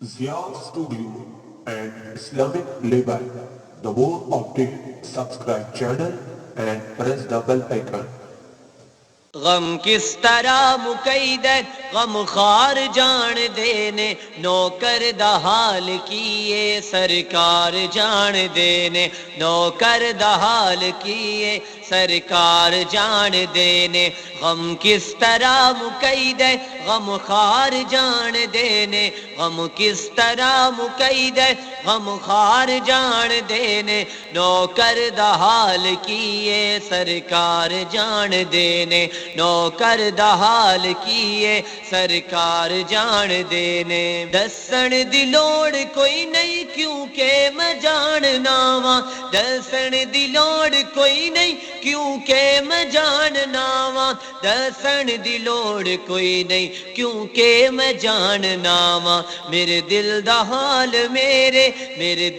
Zia Studio and Islamic Levi. The more update, subscribe channel and press the bell icon. غم کس طرح مقید ہے غم خار جان دینے نوکر دا حال کیے سرکار جان دینے نوکر دا حال کیے سرکار جان دینے غم کس طرح مقید ہے غم خار جان دینے غم کس طرح مقید ہے غم خار جان دینے نوکر دا حال کیے سرکار جان دینے نوکر دا حال کیے سرکار جان دینے دسن دی لوڑ کوئی نہیں کیونکہ میں جاننا وا دسن دی لوڑ کوئی نہیں کیونکہ میں جاننا وا دسن دی لوڑ کوئی نہیں کیونکہ میں جاننا وا میرے دل دا حال میرے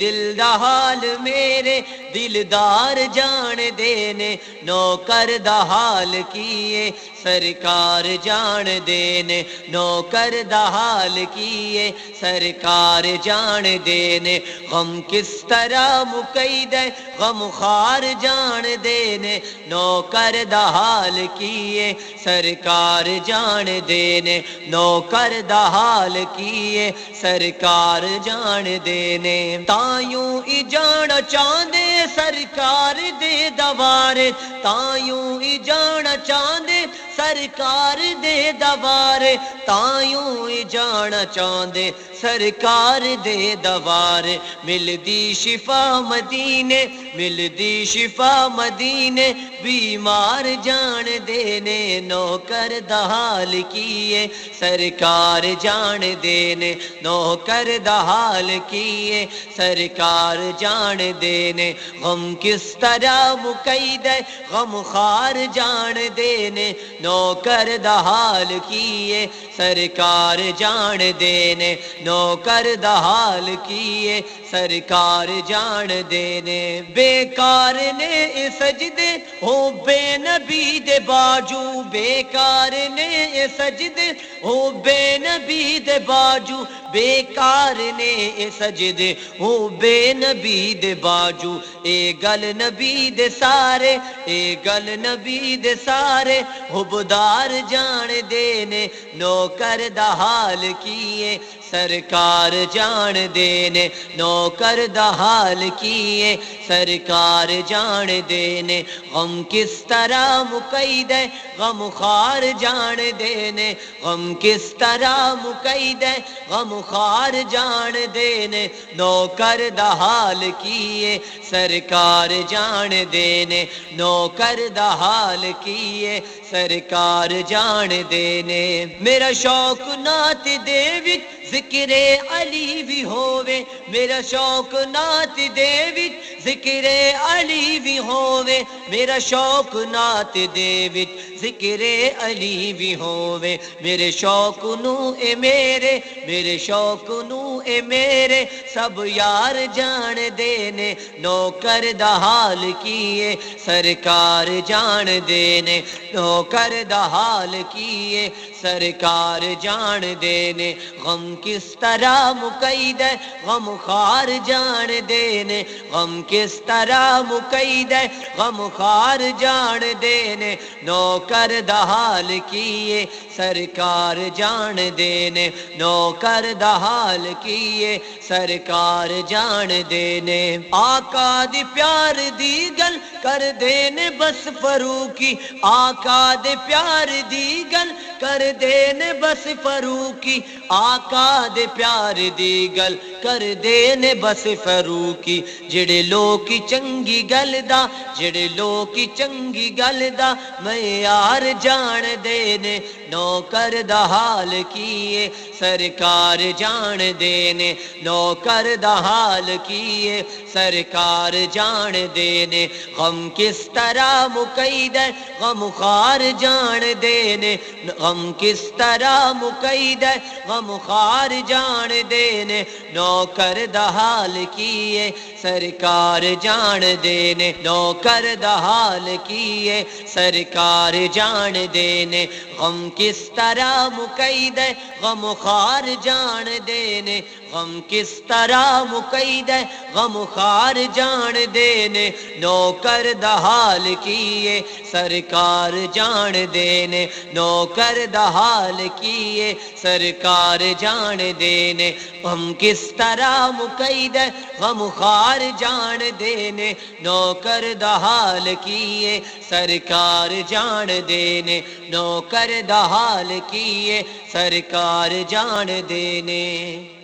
دل دا حال میرے دلدار جان دینے نوکر دا حال کیے سرکار جان دینے نوکر دا حال کیے سرکار جان دینے غم کس طرح مقید ہے غم خار جان دینے نوکر دا حال کیے سرکار جان دینے نوکر دا حال کیے سرکار جان دینے تایوں ای جانا چاندے سرکار دے دوارے تایوں ای جانا چاندے سرکار دے دوارے تایوں ای جانا چاندے سرکار دے دوارے ملدی شفا مدینے ملدی شفا مدینے بیمار جان دینے نوکر دا حال کیے سرکار جان دینے نوکر دا حال کیے سرکار جان دینے غم کس طرح مقید ہے غم خار جان دینے نوکر دا حال کیے سرکار جان دینے نوکر دا حال کیے سرکار جان دینے بیکار نے سجدے ہو بے نبی دے باجو بیکار نے سجدے ہو بے نبی دے باجو بیکار نے سجدے ہو بے نبی دے باجو اے گل نبی دے سارے اے گل نبی دے سارے حبدار جان دینے نوکر دا حال کیے سرکار جان دینے نوکر دا حال کیے سرکار جان دینے غم کس طرح مقید ہے غم خار جان دینے غم کس طرح مقید ہے غم خار جان دینے نوکر دا حال کیے سرکار جان دینے نوکر دا حال کیے سرکار جان دینے میرا شوق نات دے وچ ذکر علی بھی ہووے میرا شوق نات دے وچ ذکر علی بھی ہووے میرا شوق نات دے وچ ذکر علی بھی ہووے میرے شوق نو اے میرے شوق نو اے میرے سب یار جان دینے نوکر دا حال کیے سرکار جان دینے نوکر دا حال کیے سرکار جان دینے غم کس طرح مقید ہے غم خار جان دینے غم کس طرح مقید ہے غم خار جان دینے نوکر دا حال کیے سرکار جان دینے نوکر دا حال کیے سرکار جان دینے آقا دی پیار دی گل کر دینے بس فروکی آقا دے پیار دی گل کر دینے بس فروکی آقا دے پیار دی گل کر دینے بس فروکی جڑے لوکی چنگی گل دا جڑے لوکی چنگی گل دا میں یار جان دینے نوکر دا حال کیے سرکار جان دینے نوکر دا حال کیے سرکار جان دینے غم کس طرح مقید ہے غم خار جان دینے غم کس طرح مقید ہے غم خار جان دینے نو نوکر دا حال کیے سرکار جان دے نے نوکر دا حال کیے سرکار جان دے نے غم کس طرح مقید ہے غم خار جان دے نے غم کس طرح مقید ہے غم خار جان دے نے نوکر دا حال کیے سرکار جان دے نے نوکر دا حال کیے سرکار جان دے نے غم کس طرح مقید ہے غم خار جان دے نے نوکر دا حال کیے سرکار جان دے نے نوکر دا حال کیے سرکار جان دے نے